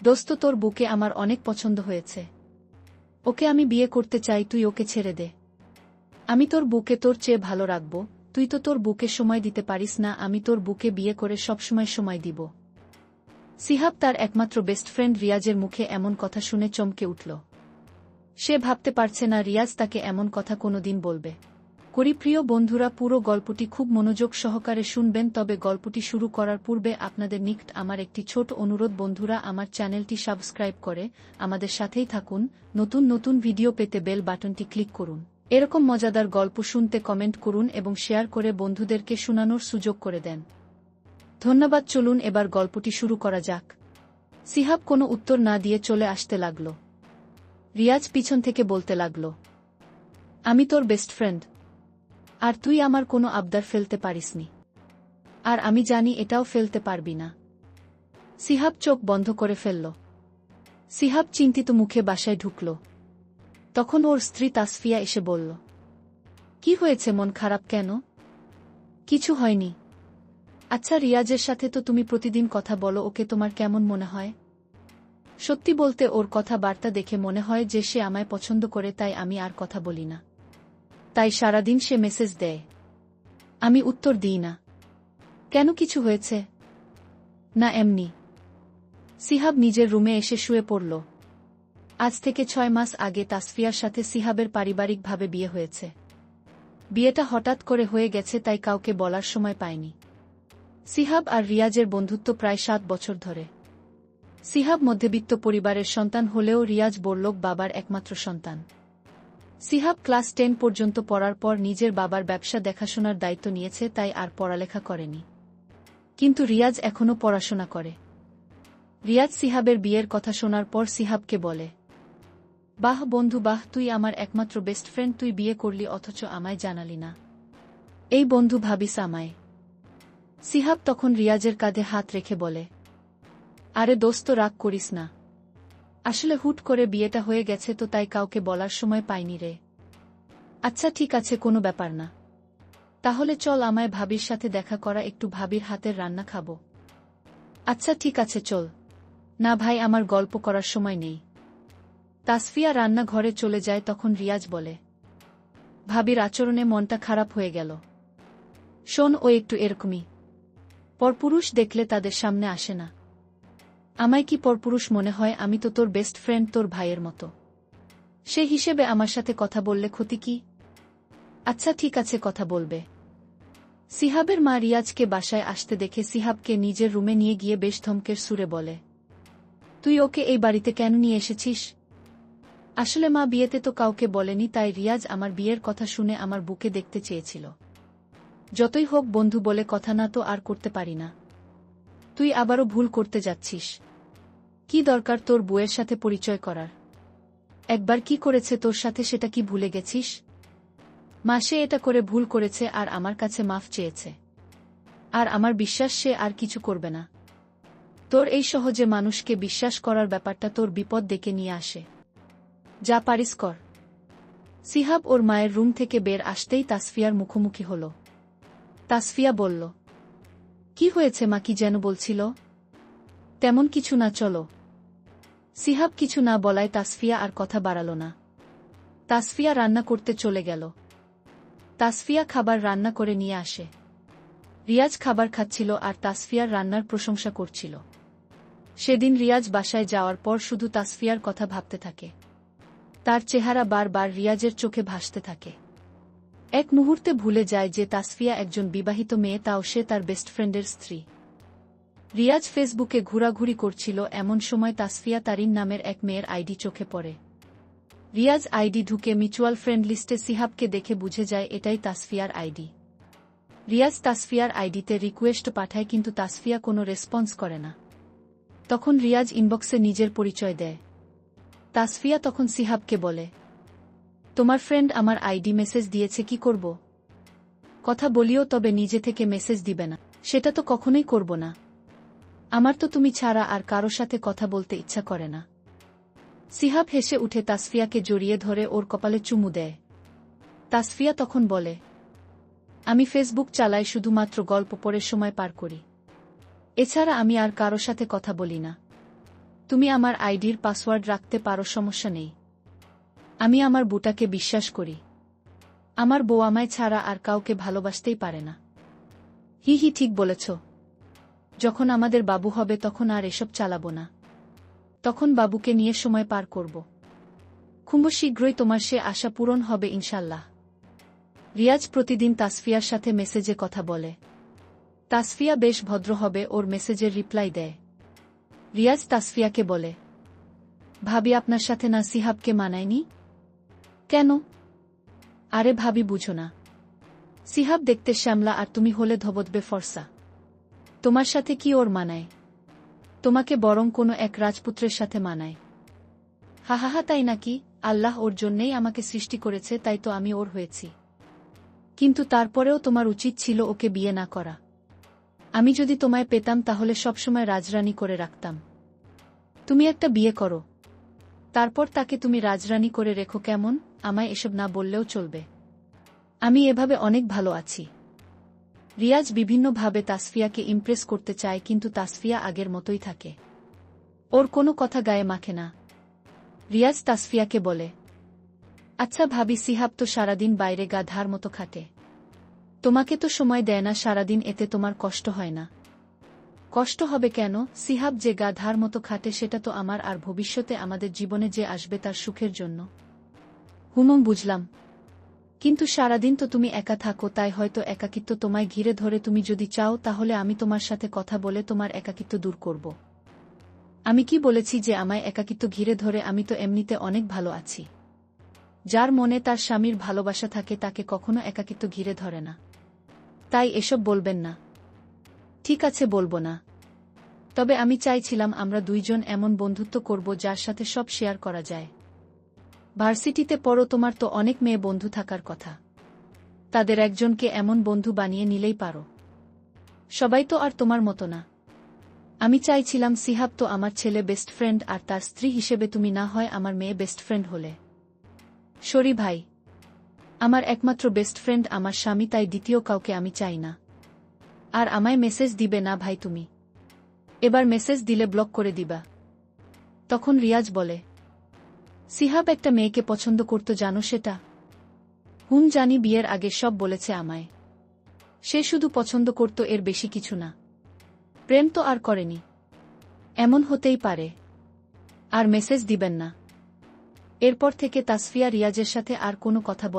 দোস্ত, তোর বুকে আমার অনেক পছন্দ হয়েছে। ওকে আমি বিয়ে করতে চাই, তুই ওকে ছেড়ে দে। আমি তোর বুকে তোর চেয়ে ভালো রাখব, তুই তো তোর বুকে সময় দিতে পারিস না, আমি তোর বুকে বিয়ে করে সবসময় সময় দিব। সিহাব তার একমাত্র বেস্ট ফ্রেন্ড রিয়াজের মুখে এমন কথা শুনে চমকে উঠল। সে ভাবতে পারছে না রিয়াজ তাকে এমন কথা কোনোদিন বলবে। প্রিয় বন্ধুরা, পুরো গল্পটি খুব মনোযোগ সহকারে শুনবেন, তবে গল্পটি শুরু করার পূর্বে আপনাদের নিকট আমার একটি ছোট অনুরোধ। বন্ধুরা, আমার চ্যানেলটি সাবস্ক্রাইব করে আমাদের সাথেই থাকুন। নতুন নতুন ভিডিও পেতে বেল বাটনটি ক্লিক করুন। এরকম মজাদার গল্প শুনতে কমেন্ট করুন এবং শেয়ার করে বন্ধুদেরকে শোনানোর সুযোগ করে দেন। ধন্যবাদ। চলুন এবার গল্পটি শুরু করা যাক। সিহাব কোনো উত্তর না দিয়ে চলে আসতে লাগল। রিয়াজ পিছন থেকে বলতে লাগল, আমি তোর বেস্ট ফ্রেন্ড, আর তুই আমার কোনো আবদার ফেলতে পারিসনি, আর আমি জানি এটাও ফেলতে পারবি না। সিহাব চোখ বন্ধ করে ফেলল। সিহাব চিন্তিত মুখে বাসায় ঢুকল। তখন ওর স্ত্রী তাসফিয়া এসে বলল, কি হয়েছে, মন খারাপ কেন? কিছু হয়নি। আচ্ছা, রিয়াজের সাথে তো তুমি প্রতিদিন কথা বলো, ওকে তোমার কেমন মনে হয়? সত্যি বলতে ওর কথাবার্তা দেখে মনে হয় যে সে আমায় পছন্দ করে, তাই আমি আর কথা বলি না। তাই সারাদিন সে মেসেজ দেয়, আমি উত্তর দিই না। কেন, কিছু হয়েছে? না, এমনি। সিহাব নিজের রুমে এসে শুয়ে পড়ল। আজ থেকে 6 মাস আগে তাসফিয়ার সাথে সিহাবের পারিবারিকভাবে বিয়ে হয়েছে। বিয়েটা হঠাৎ করে হয়ে গেছে, তাই কাউকে বলার সময় পায়নি। সিহাব আর রিয়াজের বন্ধুত্ব প্রায় 7 বছর ধরে। সিহাব মধ্যবিত্ত পরিবারের সন্তান হলেও রিয়াজ বড়লোক বাবার একমাত্র সন্তান। সিহাব ক্লাস 10 পর্যন্ত পড়ার পর নিজের বাবার ব্যবসা দেখাশোনার দায়িত্ব নিয়েছে, তাই আর পড়ালেখা করেনি। কিন্তু রিয়াজ এখনও পড়াশোনা করে। রিয়াজ সিহাবের বিয়ের কথা শোনার পর সিহাবকে বলে, বাহ বন্ধু বাহ, তুই আমার একমাত্র বেস্ট ফ্রেন্ড, তুই বিয়ে করলি অথচ আমায় জানালি না। এই বন্ধু ভাবিস আমায়। সিহাব তখন রিয়াজের কাঁধে হাত রেখে বলে, আরে দোস্ত, রাগ করিস না। আসলে হুট করে বিয়েটা হয়ে গেছে তো, তাই কাউকে বলার সময় পাইনি রে। আচ্ছা ঠিক আছে, কোনো ব্যাপার না। তাহলে চল আমায় ভাবির সাথে দেখা করা, একটু ভাবির হাতের রান্না খাবো। আচ্ছা ঠিক আছে, চল। না ভাই, আমার গল্প করার সময় নেই। তাসফিয়া রান্নাঘরে চলে যায়। তখন রিয়াজ বলে, ভাবির আচরণে মনটা খারাপ হয়ে গেল। শোন, ও একটু এরকমই। পরপুরুষ দেখলে তাদের সামনে আসে না। আমায় কি পরপুরুষ মনে হয়? আমি তো তোর বেস্ট ফ্রেন্ড, তোর ভাইয়ের মতো। সে হিসেবে আমার সাথে কথা বললে ক্ষতি কি? আচ্ছা ঠিক আছে, কথা বলবে। সিহাবের মা রিয়াজকে বাসায় আসতে দেখে সিহাবকে নিজের রুমে নিয়ে গিয়ে বেশ ধমকের সুরে বলে, তুই ওকে এই বাড়িতে কেন নিয়ে এসেছিস? আসলে মা, বিয়েতে তো কাউকে বলেনি, তাই রিয়াজ আমার বিয়ের কথা শুনে আমার বুকে দেখতে চেয়েছিল। যতই হোক বন্ধু বলে কথা না তো আর করতে পারি না। তুই আবারও ভুল করতে যাচ্ছিস। কি দরকার তোর বউয়ের সাথে পরিচয় করার? একবার কি করেছে তোর সাথে সেটা কি ভুলে গেছিস? মা, সে এটা করে ভুল করেছে আর আমার কাছে মাফ চেয়েছে। আর আমার বিশ্বাস সে আর কিছু করবে না। তোর এই সহজে মানুষকে বিশ্বাস করার ব্যাপারটা তোর বিপদ ডেকে নিয়ে আসে। যা পারিস কর। সিহাব ওর মায়ের রুম থেকে বের আসতেই তাসফিয়ার মুখোমুখি হল। তাসফিয়া বলল, কি হয়েছে মা, কি যেন বলছিল? তেমন কিছু না, চলো। সিহাব কিছু না বলায় তাসফিয়া আর কথা বাড়াল না। তাসফিয়া রান্না করতে চলে গেল। তাসফিয়া খাবার রান্না করে নিয়ে আসে। রিয়াজ খাবার খাচ্ছিল আর তাসফিয়ার রান্নার প্রশংসা করছিল। সেদিন রিয়াজ বাসায় যাওয়ার পর শুধু তাসফিয়ার কথা ভাবতে থাকে। তার চেহারা বারবার রিয়াজের চোখে ভাসতে থাকে। এক মুহূর্তে ভুলে যায় যে তাসফিয়া একজন বিবাহিত মেয়ে, তাও সে তার বেস্ট ফ্রেন্ডের স্ত্রী। রিয়াজ ফেসবুকে ঘোরাঘুরি করছিল, এমন সময় তাসফিয়া তারিন নামের এক মেয়ের আইডি চোখে পড়ে। রিয়াজ আইডি ঢুকে মিউচুয়াল ফ্রেন্ড লিস্টে সিহাবকে দেখে বুঝে যায় এটাই তাসফিয়ার আইডি। রিয়াজ তাসফিয়ার আইডিতে রিকোয়েস্ট পাঠায়, কিন্তু তাসফিয়া কোনো রেসপন্স করে না। তখন রিয়াজ ইনবক্সে নিজের পরিচয় দেয়। তাসফিয়া তখন সিহাবকে বলে, তোমার ফ্রেন্ড আমার আইডি মেসেজ দিয়েছে, কি করব? কথা বলিও, তবে নিজে থেকে মেসেজ দিবে না। সেটা তো কখনোই করব না। আমার তো তুমি ছাড়া আর কারো সাথে কথা বলতে ইচ্ছা করে না। সিহাব হেসে উঠে তাসফিয়াকে জড়িয়ে ধরে ওর কপালে চুমু দেয়। তাসফিয়া তখন বলে, আমি ফেসবুক চালাই, শুধুমাত্র গল্প পড়ে সময় পার করি। এছাড়া আমি আর কারো সাথে কথা বলি না। তুমি আমার আইডির পাসওয়ার্ড রাখতে পারো, সমস্যা নেই। আমি আমার বুটাকে বিশ্বাস করি। আমার বউ আমায় ছাড়া আর কাউকে ভালোবাসতেই পারে না। হি হি, ঠিক বলেছ। যখন আমাদের বাবু হবে তখন আর এসব চালাবো না। তখন বাবুকে নিয়ে সময় পার করব। খুব শীঘ্রই তোমার সে আশা পূরণ হবে ইনশাল্লাহ। রিয়াজ প্রতিদিন তাসফিয়ার সাথে মেসেজে কথা বলে। তাসফিয়া বেশ ভদ্র হবে ওর মেসেজের রিপ্লাই দেয়। রিয়াজ তাসফিয়াকে বলে, ভাবি আপনার সাথে না সিহাবকে মানায়নি? কেন? আরে ভাবি বুঝো না, সিহাব দেখতে শ্যামলা আর তুমি হলে ধবধবে ফর্সা। তোমার সাথে কি ওর মানায়? তোমাকে বরং কোনো এক রাজপুত্রের সাথে মানায়। হাহাহা, তাই নাকি? আল্লাহ ওর জন্যেই আমাকে সৃষ্টি করেছে, তাই তো আমি ওর হয়েছি। কিন্তু তারপরেও তোমার উচিত ছিল ওকে বিয়ে না করা। আমি যদি তোমায় পেতাম তাহলে সবসময় রাজরানী করে রাখতাম। তুমি একটা বিয়ে করো, তারপর তাকে তুমি রাজরানী করে রেখো, কেমন? আমায় এসব না বললেও চলবে। আমি এভাবে অনেক ভালো আছি। রিয়াজ বিভিন্নভাবে তাসফিয়াকে ইমপ্রেস করতে চায়, কিন্তু তাসফিয়া আগের মতোই থাকে। ওর কোনো কথা গায়ে মাখে না। রিয়াজ তাসফিয়াকে বলে, আচ্ছা ভাবি, সিহাব তো সারাদিন বাইরে গাধার মতো খাটে। তোমাকে তো সময় দেয় না সারাদিন, এতে তোমার কষ্ট হয় না? কষ্ট হবে কেন? সিহাব যে গাধার মতো খাটে সেটা তো আমার আর ভবিষ্যতে আমাদের জীবনে যে আসবে তার সুখের জন্য। বুঝলাম, কিন্তু সারাদিন তো তুমি একা থাকো, তাই হয়তো একাকিত্ব তোমায় ঘিরে ধরে। তুমি যদি চাও তাহলে আমি তোমার সাথে কথা বলে তোমার একাকিত্ব দূর করব। আমি কি বলেছি যে আমায় একাকিত্ব ঘিরে ধরে? আমি তো এমনিতে অনেক ভালো আছি। যার মনে তার স্বামীর ভালোবাসা থাকে তাকে কখনো একাকিত্ব ঘিরে ধরে না। তাই এসব বলবেন না। ঠিক আছে, বলবো না। তবে আমি চাইছিলাম আমরা দুইজন এমন বন্ধুত্ব করব যার সাথে সব শেয়ার করা যায়। ভার্সিটিতে পড়ো, তোমার তো অনেক মেয়ে বন্ধু থাকার কথা। তাদের একজনকে এমন বন্ধু বানিয়ে নিলেই পারো। সবাই তো আর তোমার মতো না। আমি চাইছিলাম সিহাব তো আমার ছেলে বেস্ট ফ্রেন্ড, আর তার স্ত্রী হিসেবে তুমি না হয় আমার মেয়ে বেস্ট ফ্রেন্ড হলে। সরি ভাই, আমার একমাত্র বেস্ট ফ্রেন্ড আমার স্বামী, তাই দ্বিতীয় কাউকে আমি চাই না। আর আমায় মেসেজ দিবে না ভাই তুমি। এবার মেসেজ দিলে ব্লক করে দিবা। তখন রিয়াজ বলে, সিহাব একটা মেয়েকে পছন্দ করত, জানো সেটা? জানি, বিয়ের আগে সব বলেছে আমায়। সে শুধু পছন্দ করত, এর বেশি কিছু না। প্রেম তো আর করেনি। এমন হতেই পারে। আর মেসেজ দিবেন না। এরপর থেকে তাসফিয়া রিয়াজের সাথে আর কোনো কথা বলে